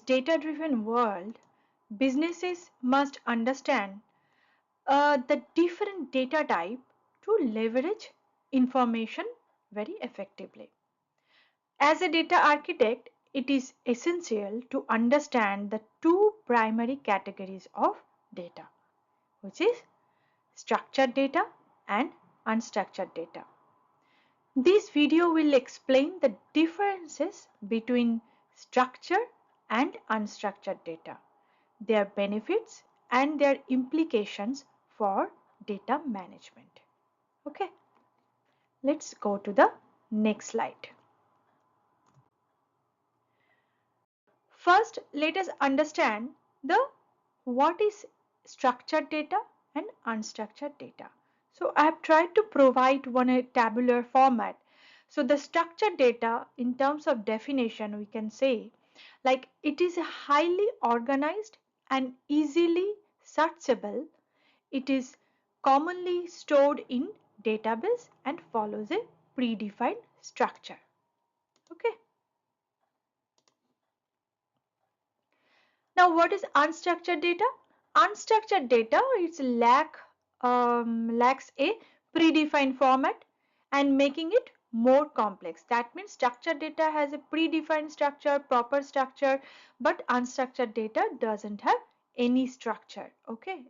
data-driven world, businesses must understand the different data type to leverage information very effectively. As a data architect, it is essential to understand the two primary categories of data, which is structured data and unstructured data. This video will explain the differences between structured and unstructured data, their benefits and their implications for data management. Okay, let's go to the next slide. First, let us understand the what is structured data and unstructured data. So I have tried to provide one a tabular format. So the structured data, in terms of definition, we can say like it is highly organized and easily searchable. It is commonly stored in database and follows a predefined structure. Okay. Now, what is unstructured data? Unstructured data is lacks a predefined format and making it more complex. That means structured data has a predefined structure, proper structure, but unstructured data doesn't have any structure. Okay,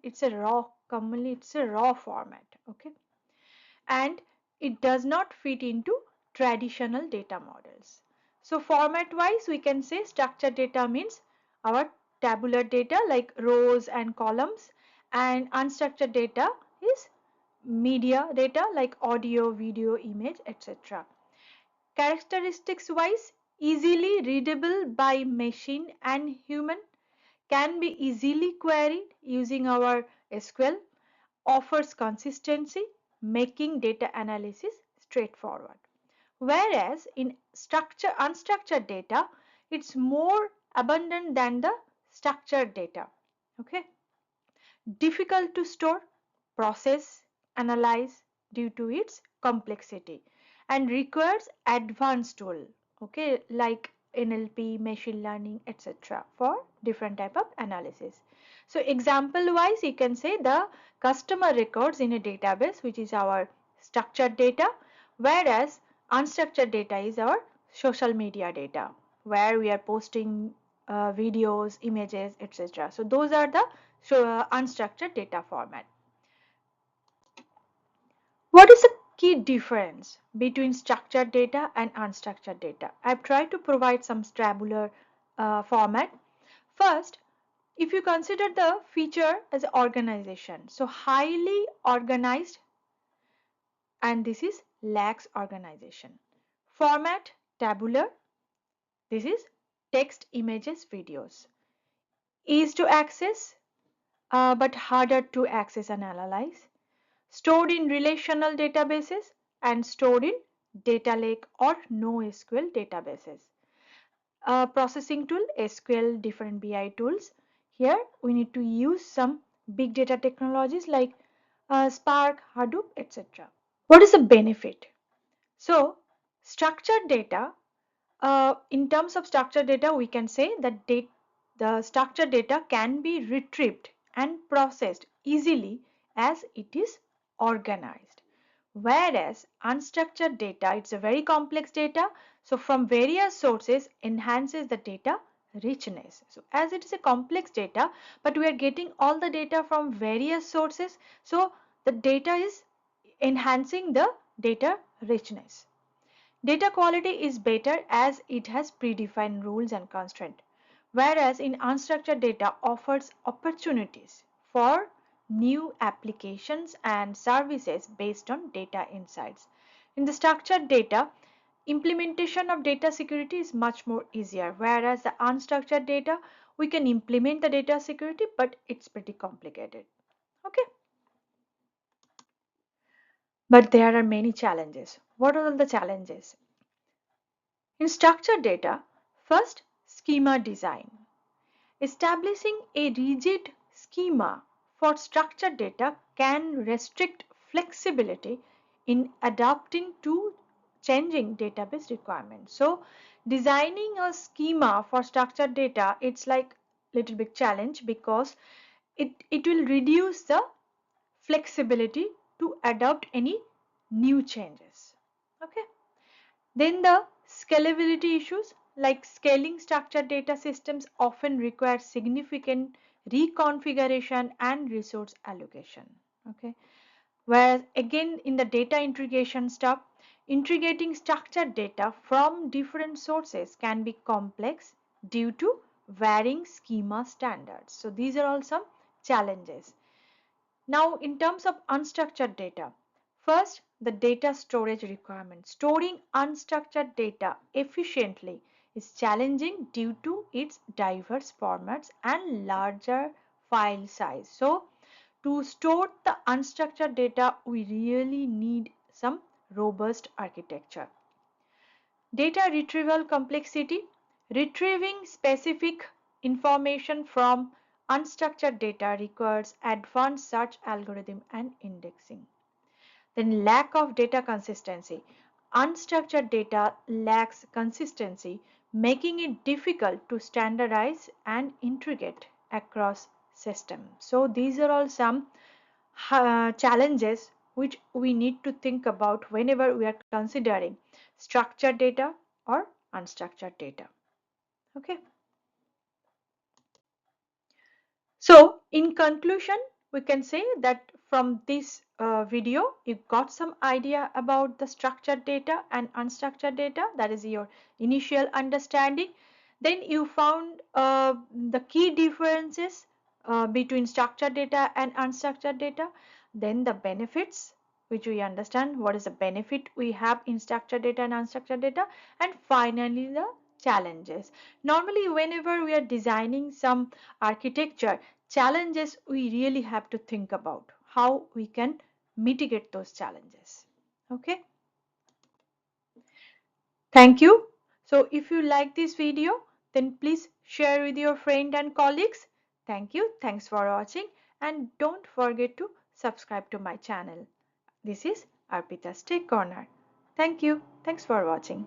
commonly it's a raw format. Okay, and it does not fit into traditional data models. So format wise, we can say structured data means our tabular data like rows and columns, and unstructured data is media data like audio, video, image, etc. Characteristics wise, easily readable by machine and human, can be easily queried using our SQL, offers consistency, making data analysis straightforward. Whereas in unstructured data, it's more abundant than the structured data. Okay, difficult to store, process, analyze due to its complexity, and requires advanced tool. Okay, like NLP, machine learning, etc. for different type of analysis. So example wise, you can say the customer records in a database, which is our structured data, whereas unstructured data is our social media data, where we are posting videos, images, etc. So those are the unstructured data format. What is the key difference between structured data and unstructured data? I've tried to provide some tabular format. First, if you consider the feature as organization, so highly organized, and this is lacks organization. Format tabular, this is text, images, videos. Ease to access, but harder to access and analyze. Stored in relational databases and stored in data lake or NoSQL databases. Processing tool, SQL, different BI tools. Here we need to use some big data technologies like Spark, Hadoop, etc. What is the benefit? So structured data, in terms of structured data, we can say that the structured data can be retrieved and processed easily as it is organized. Whereas unstructured data, it's a very complex data, so from various sources enhances the data richness. So as it is a complex data, but we are getting all the data from various sources, so the data is enhancing the data richness. Data quality is better as it has predefined rules and constraints, whereas in unstructured data offers opportunities for new applications and services based on data insights. In the structured data, implementation of data security is much more easier, whereas the unstructured data, we can implement the data security, but it's pretty complicated. Okay. But there are many challenges. What are all the challenges? In structured data, first, schema design. Establishing a rigid schema for structured data can restrict flexibility in adapting to changing database requirements. So Designing a schema for structured data, it's like little bit challenge because it will reduce the flexibility to adopt any new changes. Okay. Then the scalability issues, like scaling structured data systems often require significant reconfiguration and resource allocation. Okay. Whereas again in the data integration stuff, integrating structured data from different sources can be complex due to varying schema standards. So these are all some challenges. Now, in terms of unstructured data, first, the data storage requirement. Storing unstructured data efficiently is challenging due to its diverse formats and larger file size. So, to store the unstructured data, we really need some robust architecture. Data retrieval complexity. Retrieving specific information from unstructured data requires advanced search algorithm and indexing. Then lack of data consistency. Unstructured data lacks consistency, making it difficult to standardize and integrate across systems. So these are all some challenges which we need to think about whenever we are considering structured data or unstructured data. Okay. So in conclusion, we can say that from this video, you got some idea about the structured data and unstructured data. That is your initial understanding. Then you found the key differences between structured data and unstructured data. Then the benefits, which we understand what is the benefit we have in structured data and unstructured data. And finally, the challenges. Normally, whenever we are designing some architecture, challenges we really have to think about how we can mitigate those challenges. Okay, thank you. So if you like this video, then please share with your friend and colleagues. Thank you. Thanks for watching, and don't forget to subscribe to my channel. This is Arpita's Tech Corner. Thank you. Thanks for watching.